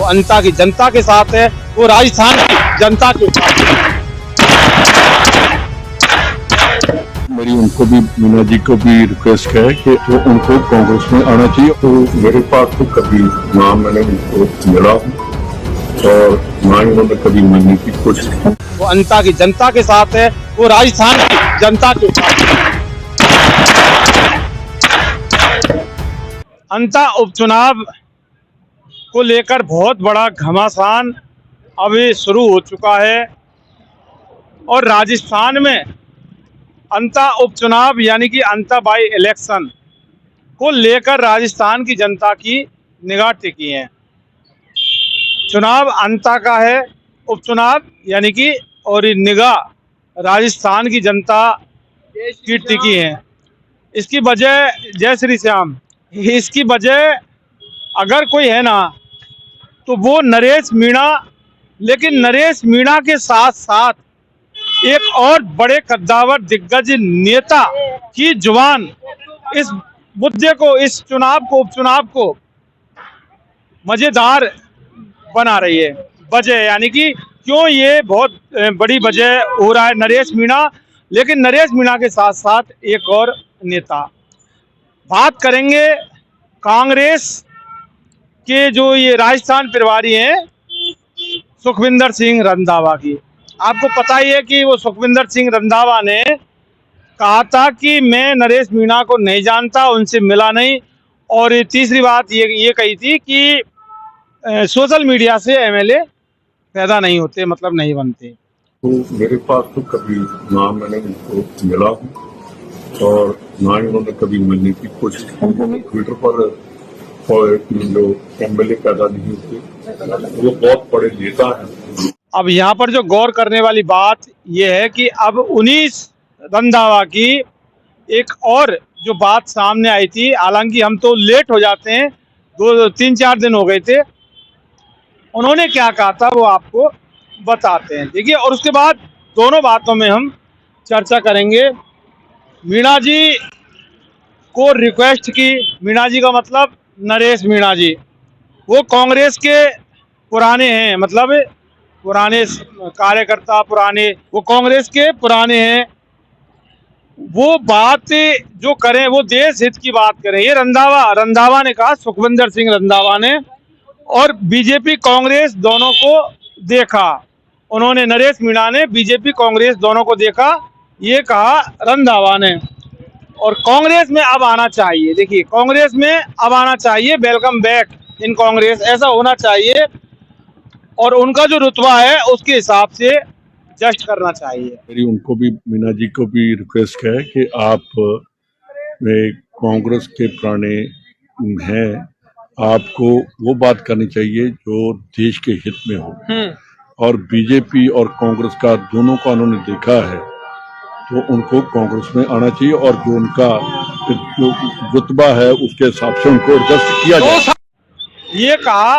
वो अंता की जनता के साथ है, वो राजस्थान की जनता के साथ है। मेरी उनको भी, मीना जी को भी रिक्वेस्ट है कि वो उनको कांग्रेस में आना चाहिए। तो मेरे पास तो कभी ना मैंने उनको मिला और ना ही उन्होंने कभी मिलने की कोशिश की। वो अंता की जनता के साथ है, वो राजस्थान की जनता के साथ है। अंता उपचुनाव को लेकर बहुत बड़ा घमासान अभी शुरू हो चुका है और राजस्थान में अंता उपचुनाव यानी कि अंता बाई इलेक्शन को लेकर राजस्थान की जनता की निगाह टिकी है। चुनाव अंता का है, उपचुनाव यानी कि और निगाह राजस्थान की जनता की टिकी है। इसकी वजह, जय श्री श्याम, इसकी वजह अगर कोई है ना तो वो नरेश मीणा। लेकिन नरेश मीणा के साथ साथ एक और बड़े कद्दावर दिग्गज नेता की जुबान इस मुद्दे को, इस चुनाव को, उपचुनाव को मजेदार बना रही है। वजह यानी कि क्यों ये बहुत बड़ी वजह हो रहा है नरेश मीणा। लेकिन नरेश मीणा के साथ साथ एक और नेता। बात करेंगे कांग्रेस के जो ये राजस्थान प्रभारी हैं सुखविंदर सिंह रंधावा की। आपको पता ही है कि वो सुखविंदर सिंह रंधावा ने कहा था कि मैं नरेश मीणा को नहीं जानता, उनसे मिला नहीं। और तीसरी बात ये कही थी कि सोशल मीडिया से एमएलए पैदा नहीं होते, मतलब नहीं बनते। तो मेरे पास तो कभी ना मैंने उनको मिला और ना ही उन्होंने कभी मिलने की कोशिश की। ट्विटर पर जो एमएलए पैदा नहीं होते, वो बहुत बड़े नेता हैं। अब यहाँ पर जो गौर करने वाली बात यह है कि अब 19 रंधावा की एक और जो बात सामने आई थी, हालांकि हम तो लेट हो जाते हैं, 2-3-4 दिन हो गए थे। उन्होंने क्या कहा था वो आपको बताते हैं, देखिए। और उसके बाद दोनों बातों में हम चर्चा करेंगे। मीणा जी को रिक्वेस्ट की, मीणा जी का मतलब नरेश मीणा जी, वो कांग्रेस के पुराने हैं, मतलब पुराने कार्यकर्ता, पुराने, वो कांग्रेस के पुराने हैं। वो बात जो करें वो देश हित की बात करें। ये रंधावा ने कहा, सुखविंदर सिंह रंधावा ने, और बीजेपी कांग्रेस दोनों को देखा। उन्होंने, नरेश मीणा ने बीजेपी कांग्रेस दोनों को देखा, ये कहा रंधावा ने। और कांग्रेस में अब आना चाहिए, देखिए कांग्रेस में अब आना चाहिए, वेलकम बैक इन कांग्रेस, ऐसा होना चाहिए। और उनका जो रुतबा है उसके हिसाब से जस्ट करना चाहिए। मेरी उनको भी, मीना जी को भी रिक्वेस्ट है कि आप कांग्रेस के पुराने हैं, आपको वो बात करनी चाहिए जो देश के हित में हो। और बीजेपी और कांग्रेस का दोनों का उन्होंने देखा है, तो उनको कांग्रेस में आना चाहिए और जो उनका जो रुतबा है उसके हिसाब से उनको एडजस्ट किया जाए। ये कहा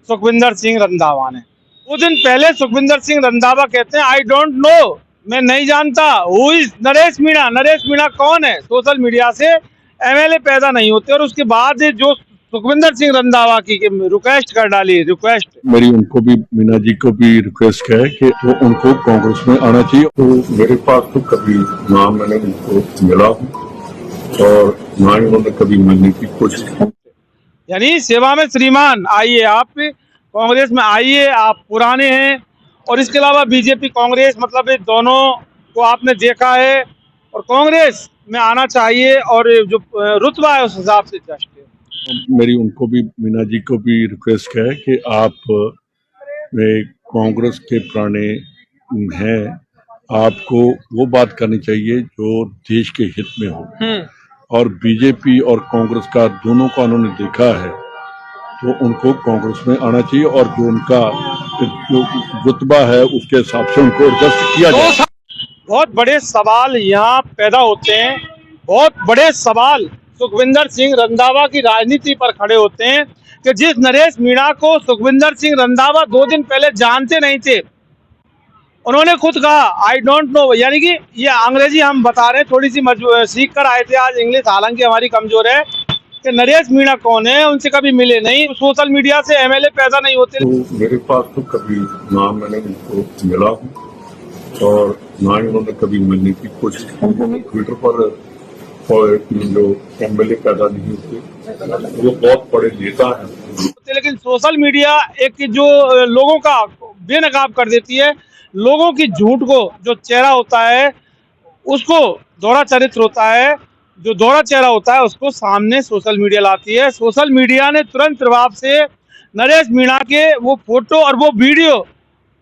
सुखविंदर सिंह रंधावा ने। कुछ दिन पहले सुखविंदर सिंह रंधावा कहते हैं, आई डोंट नो, मैं नहीं जानता हु इज नरेश मीणा। नरेश मीणा कौन है? सोशल मीडिया से एमएलए पैदा नहीं होते। और उसके बाद जो सुखविंदर सिंह रंधावा की रिक्वेस्ट कर डाली, रिक्वेस्ट। मेरी उनको भी, मीना जी को भी रिक्वेस्ट है कि वो उनको कांग्रेस में आना चाहिए। तो मेरे पास तो कभी ना मैंने उनको मिला और ना ही उन्होंने कभी मिलने की कोशिश की। यानी सेवा में श्रीमान, आइए आप कांग्रेस में आइए, आप पुराने हैं। और इसके अलावा बीजेपी कांग्रेस, मतलब ये दोनों को आपने देखा है, और कांग्रेस में आना चाहिए और जो रुतबा है उस हिसाब से जस्ट। मेरी उनको भी, मीना जी को भी रिक्वेस्ट है कि आप कांग्रेस के पुराने हैं, आपको वो बात करनी चाहिए जो देश के हित में हो। और बीजेपी और कांग्रेस का दोनों का उन्होंने देखा है, तो उनको कांग्रेस में आना चाहिए और जो उनका जो रुतबा है उसके हिसाब से उनको एडजस्ट किया जाए। बहुत बड़े सवाल यहाँ पैदा होते हैं, बहुत बड़े सवाल सुखविंदर सिंह रंधावा की राजनीति पर खड़े होते हैं कि जिस नरेश मीणा को सुखविंदर सिंह रंधावा 2 दिन पहले जानते नहीं थे, उन्होंने खुद कहा आई डोंट नो। यानी कि ये अंग्रेजी हम बता रहे हैं, थोड़ी सी सीख कर आए थे आज इंग्लिश, हालांकि हमारी कमजोर है। कि नरेश मीणा कौन है, उनसे कभी मिले नहीं, सोशल मीडिया से एमएलए पैदा नहीं होते। तो मेरे पास तो कभी ना मैंने उनको मिला हूँ और ना ही उन्होंने कभी मिलने की कोशिश की। ट्विटर पर जो एमएलए पैदा नहीं होते, वो बहुत बड़े नेता हैं। लेकिन सोशल मीडिया एक जो लोगों का बेनकाब कर देती है, लोगों की झूठ को जो चेहरा होता है उसको दोहरा चरित्र होता है, जो दोहरा चेहरा होता है उसको सामने सोशल मीडिया लाती है। सोशल मीडिया ने तुरंत प्रभाव से नरेश मीणा के वो फोटो और वो वीडियो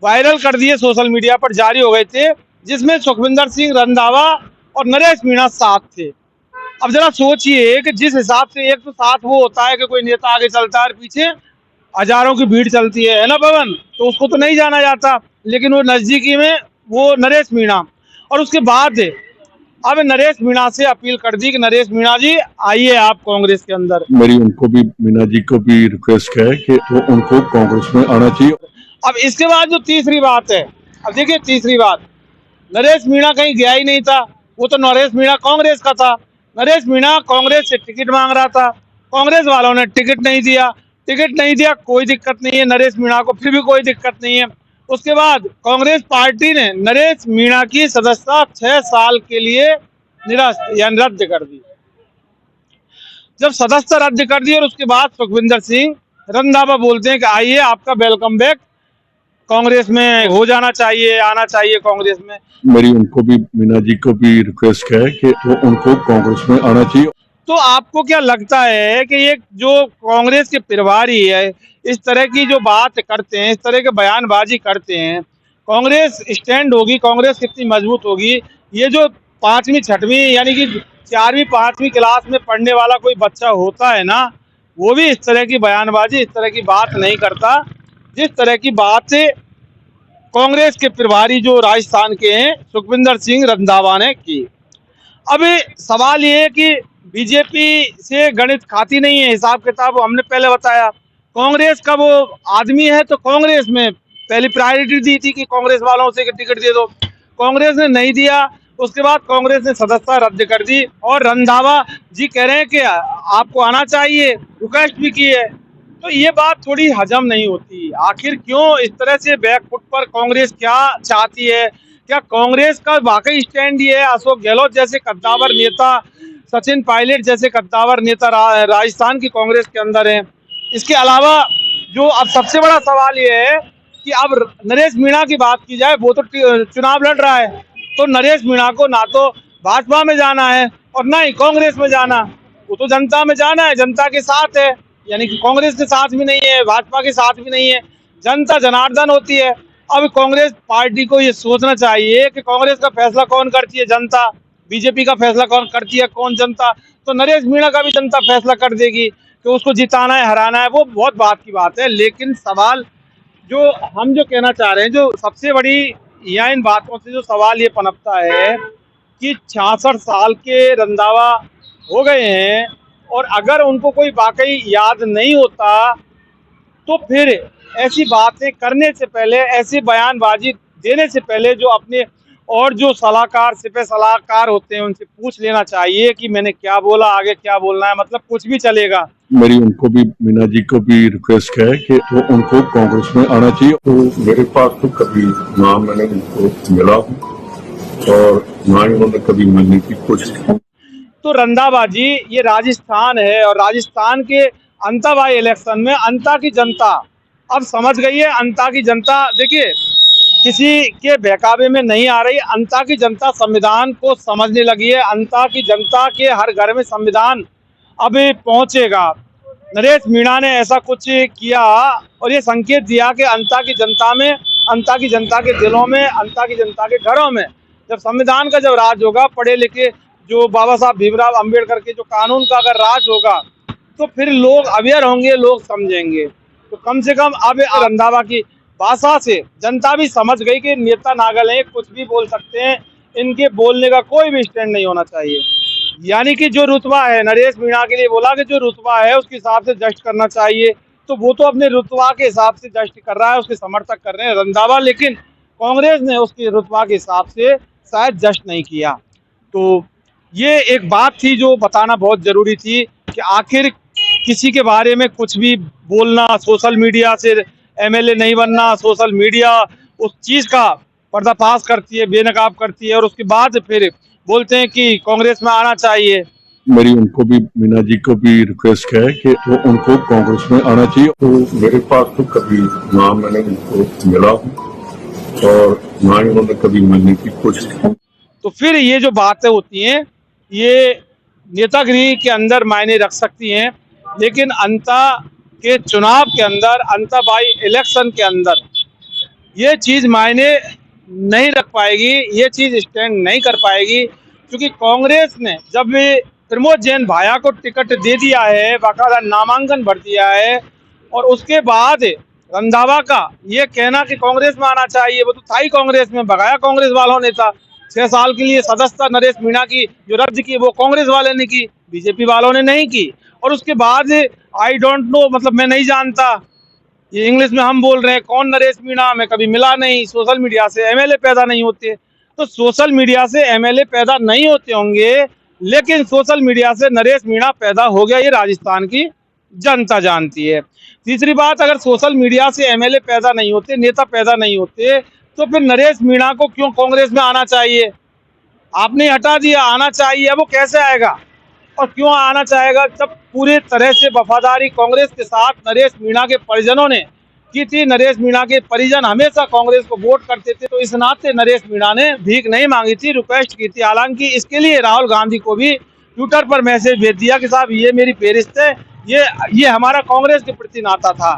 वायरल कर दिए, सोशल मीडिया पर जारी हो गए थे, जिसमें सुखविंदर सिंह रंधावा और नरेश मीणा साथ थे। अब जरा सोचिए कि जिस हिसाब से एक तो साथ वो होता है कि कोई नेता आगे चलता है और पीछे हजारों की भीड़ चलती है ना पवन, तो उसको तो नहीं जाना जाता, लेकिन वो नजदीकी में वो नरेश मीणा। और उसके बाद अब नरेश मीणा से अपील कर दी कि नरेश मीणा जी आइए आप कांग्रेस के अंदर। मेरी उनको भी, मीणा जी को भी रिक्वेस्ट है कि वो उनको कांग्रेस में आना चाहिए। अब इसके बाद जो तीसरी बात है, अब देखिए तीसरी बात, नरेश मीणा कहीं गया ही नहीं था, वो तो नरेश मीणा कांग्रेस का था। नरेश मीणा कांग्रेस से टिकट मांग रहा था, कांग्रेस वालों ने टिकट नहीं दिया। टिकट नहीं दिया कोई दिक्कत नहीं है नरेश मीणा को, फिर भी कोई दिक्कत नहीं है। उसके बाद कांग्रेस पार्टी ने नरेश मीणा की सदस्यता 6 साल के लिए निरस्त यानी रद्द कर दी। जब सदस्यता रद्द कर दी और उसके बाद सुखविंदर सिंह रंधावा बोलते हैं कि आइए आपका वेलकम बैक, कांग्रेस में हो जाना चाहिए, आना चाहिए कांग्रेस में। मेरी उनको भी, मीणा जी को भी रिक्वेस्ट है कि वो उनको कांग्रेस में आना चाहिए। तो आपको क्या लगता है कि ये जो कांग्रेस के प्रभारी है इस तरह की जो बात करते हैं, इस तरह के बयानबाजी करते हैं, कांग्रेस स्टैंड होगी, कांग्रेस कितनी मजबूत होगी? ये जो 5वीं 6वीं यानी कि 4वीं 5वीं क्लास में पढ़ने वाला कोई बच्चा होता है ना, वो भी इस तरह की बयानबाजी, इस तरह की बात नहीं करता जिस तरह की बात कांग्रेस के प्रभारी जो राजस्थान के हैं सुखविंदर सिंह रंधावा ने की। अब सवाल ये है कि बीजेपी से गणित खाती नहीं है, हिसाब किताब हमने पहले बताया। कांग्रेस का वो आदमी है तो कांग्रेस में पहली प्रायोरिटी दी थी कि कांग्रेस वालों से टिकट दे दो, कांग्रेस ने नहीं दिया। उसके बाद कांग्रेस ने सदस्यता रद्द कर दी और रंधावा जी कह रहे हैं कि आपको आना चाहिए, रिक्वेस्ट भी की है। तो ये बात थोड़ी हजम नहीं होती, आखिर क्यों इस तरह से बैकफुट पर कांग्रेस क्या चाहती है? क्या कांग्रेस का वाकई स्टैंड ये है अशोक गहलोत जैसे कद्दावर नेता, सचिन पायलट जैसे कद्दावर नेता राजस्थान की कांग्रेस के अंदर है? इसके अलावा जो अब सबसे बड़ा सवाल ये है कि अब नरेश मीणा की बात की जाए, वो तो चुनाव लड़ रहा है, तो नरेश मीणा को ना तो भाजपा में जाना है और ना ही कांग्रेस में जाना, वो तो जनता में जाना है, जनता के साथ है, यानी कि कांग्रेस के साथ भी नहीं है, भाजपा के साथ भी नहीं है, जनता जनार्दन होती है। अब कांग्रेस पार्टी को ये सोचना चाहिए कि कांग्रेस का फैसला कौन करती है? जनता। बीजेपी का फैसला कौन करती है? कौन? जनता। तो नरेश मीणा का भी जनता फैसला कर देगी कि उसको जिताना है, हराना है, वो बहुत बात की बात है। लेकिन सवाल जो हम जो कहना चाह रहे हैं, जो सबसे बड़ी या इन बातों से जो सवाल ये पनपता है कि 66 साल के रंधावा हो गए हैं और अगर उनको कोई वाकई याद नहीं होता तो फिर ऐसी बातें करने से पहले, ऐसी बयानबाजी देने से पहले जो अपने और जो सलाहकार, सिपह सलाहकार होते हैं उनसे पूछ लेना चाहिए कि मैंने क्या बोला, आगे क्या बोलना है, मतलब कुछ भी चलेगा। मेरी उनको भी, मीणा जी को भी रिक्वेस्ट है कि वो उनको कांग्रेस में आना चाहिए। तो मेरे पास तो कभी ना मैंने उनको मिला और ना ही उन्होंने कभी मिलने की कोशिश की। तो रंधावा जी, ये राजस्थान है और राजस्थान के अंता बाई इलेक्शन में अंता की जनता अब समझ गई है। अंता की जनता देखिए किसी के बहकावे में नहीं आ रही, अंता की जनता संविधान को समझने लगी है। अंता की जनता के हर घर में संविधान अब पहुंचेगा। नरेश मीणा ने ऐसा कुछ किया और ये संकेत दिया कि अंता की जनता में, अंता की जनता के दिलों में, अंता की जनता के घरों में जब संविधान का जब राज होगा, पढ़े लिखे जो बाबा साहब भीमराव अंबेडकर के जो कानून का अगर राज होगा तो फिर लोग अवेयर होंगे, लोग समझेंगे। तो कम से कम अब रंधावा की भाषा से जनता भी समझ गई कि नेता नागल हैं, कुछ भी बोल सकते हैं, इनके बोलने का कोई भी स्टैंड नहीं होना चाहिए। यानी कि जो रुतबा है, नरेश मीणा के लिए बोला कि जो रुतबा है उसके हिसाब से जज करना चाहिए, तो वो तो अपने रुतबा के हिसाब से जज कर रहा है, उसके समर्थक कर रहे हैं रंधावा, लेकिन कांग्रेस ने उसके रुतबा के हिसाब से शायद जज नहीं किया। तो ये एक बात थी जो बताना बहुत जरूरी थी कि आखिर किसी के बारे में कुछ भी बोलना, सोशल मीडिया से एमएलए नहीं बनना, सोशल मीडिया उस चीज का पर्दाफाश करती है, बेनकाब करती है और उसके बाद फिर बोलते हैं कि कांग्रेस में आना चाहिए। मेरी उनको भी, मीना जी को भी रिक्वेस्ट है कि वो उनको कांग्रेस में आना चाहिए। तो मेरे पास तो कभी ना मैंने उनको मिला हूँ और ना ही उन्होंने कभी मिलने की कोशिश की। तो फिर ये जो बातें होती हैं ये नेतागिरी के अंदर मायने रख सकती हैं, लेकिन अंता के चुनाव के अंदर, अंता बाई इलेक्शन के अंदर ये चीज मायने नहीं रख पाएगी, ये चीज स्टैंड नहीं कर पाएगी, क्योंकि कांग्रेस ने जब प्रमोद जैन भाया को टिकट दे दिया है, बाकायदा नामांकन भर दिया है और उसके बाद रंधावा का ये कहना कि कांग्रेस में आना चाहिए, वो तो था ही कांग्रेस में, भगाया कांग्रेस वालों ने था। 6 साल के लिए सदस्यता नरेश मीणा की जो रद्द की वो कांग्रेस वाले ने की, बीजेपी वालों ने नहीं की। और उसके बाद आई डोंट नो, मतलब मैं नहीं जानता, ये इंग्लिश में हम बोल रहे हैं कौन नरेश मीणा, मैं कभी मिला नहीं। सोशल मीडिया से एमएलए पैदा नहीं होते, तो सोशल मीडिया से एमएलए पैदा नहीं होते होंगे, लेकिन सोशल मीडिया से नरेश मीणा पैदा हो गया, ये राजस्थान की जनता जानती है। तीसरी बात, अगर सोशल मीडिया से एमएलए पैदा नहीं होते, नेता पैदा नहीं होते, तो फिर नरेश मीणा को क्यों कांग्रेस में आना चाहिए? आपने हटा दिया, आना चाहिए, अब वो कैसे आएगा और क्यों आना चाहेगा जब पूरी तरह से वफादारी कांग्रेस के साथ नरेश मीणा के परिजनों ने की थी। नरेश मीणा के परिजन हमेशा कांग्रेस को वोट करते थे, तो इस नाते नरेश मीणा ने भीख नहीं मांगी थी, रिक्वेस्ट की थी। हालांकि इसके लिए राहुल गांधी को भी ट्विटर पर मैसेज भेज दिया कि साहब ये मेरी फेरिस्त है, ये हमारा कांग्रेस के प्रति नाता था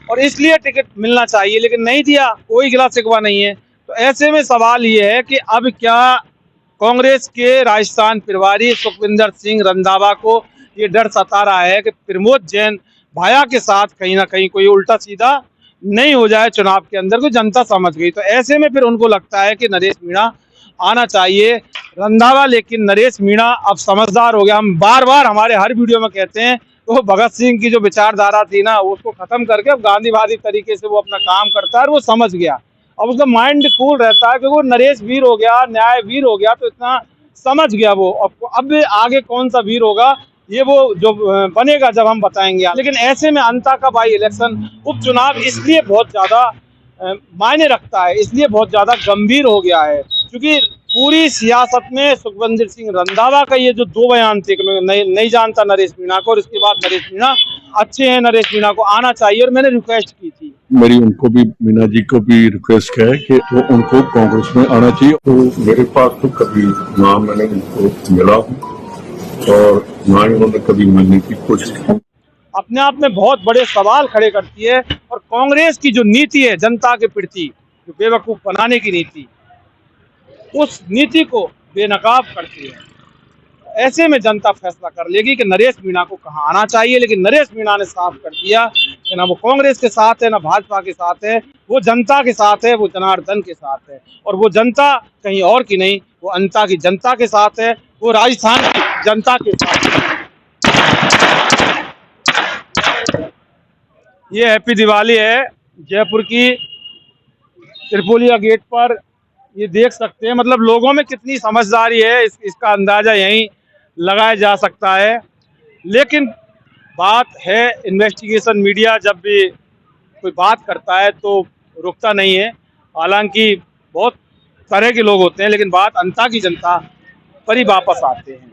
और इसलिए टिकट मिलना चाहिए, लेकिन नहीं दिया, कोई गिला शिकवा नहीं है। तो ऐसे में सवाल ये है कि अब क्या कांग्रेस के राजस्थान प्रभारी सुखविंदर सिंह रंधावा को ये डर सता रहा है कि प्रमोद जैन भाया के साथ कहीं ना कहीं कोई उल्टा सीधा नहीं हो जाए चुनाव के अंदर, को जनता समझ गई। तो ऐसे में फिर उनको लगता है कि नरेश मीणा आना चाहिए रंधावा, लेकिन नरेश मीणा अब समझदार हो गया। हम बार बार हमारे हर वीडियो में कहते हैं, तो भगत सिंह की जो विचारधारा थी ना, उसको खत्म करके अब गांधीवादी तरीके से वो अपना काम करता है और वो समझ गया। अब उसका माइंड कूल रहता है कि वो नरेश वीर हो गया, न्याय वीर हो गया, तो इतना समझ गया वो। अब आगे कौन सा वीर होगा ये वो जो बनेगा जब हम बताएंगे। लेकिन ऐसे में अंता का बाई इलेक्शन, उपचुनाव इसलिए बहुत ज्यादा मायने रखता है, इसलिए बहुत ज्यादा गंभीर हो गया है, क्योंकि पूरी सियासत में सुखविंदर सिंह रंधावा का ये जो 2 बयान थे कि मैं नहीं जानता नरेश मीणा को, और इसके बाद नरेश मीणा अच्छे हैं, नरेश मीणा को आना चाहिए, और मैंने रिक्वेस्ट की थी। मेरी उनको भी, मीना जी को भी रिक्वेस्ट है कि वो उनको कांग्रेस में आना चाहिए। तो मेरे पास तो कभी ना मैंने उनको मिला हूँ और ना ही उन्होंने कभी मिलने की कोशिश की। अपने आप में बहुत बड़े सवाल खड़े करती है, और कांग्रेस की जो नीति है जनता के प्रति, जो बेवकूफ बनाने की नीति, उस नीति को बेनकाब करती है। ऐसे में जनता फैसला कर लेगी कि नरेश मीणा को कहाँ आना चाहिए। लेकिन नरेश मीणा ने साफ कर दिया कि ना वो कांग्रेस के साथ है, ना भाजपा के साथ है, वो जनता के साथ है, वो जनार्दन के साथ है, और वो जनता कहीं और की नहीं, वो अंता की जनता के साथ है, वो राजस्थान की जनता के साथ है। ये हैप्पी दिवाली है जयपुर की त्रिपोलिया गेट पर, ये देख सकते हैं। मतलब लोगों में कितनी समझदारी है, इसका अंदाजा यहीं लगाया जा सकता है। लेकिन बात है, इन्वेस्टिगेशन मीडिया जब भी कोई बात करता है तो रुकता नहीं है। हालांकि बहुत तरह के लोग होते हैं, लेकिन बात अंता की जनता पर ही वापस आते हैं।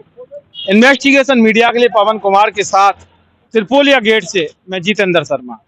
इन्वेस्टिगेशन मीडिया के लिए पवन कुमार के साथ त्रिपोलिया गेट से मैं जितेंद्र शर्मा।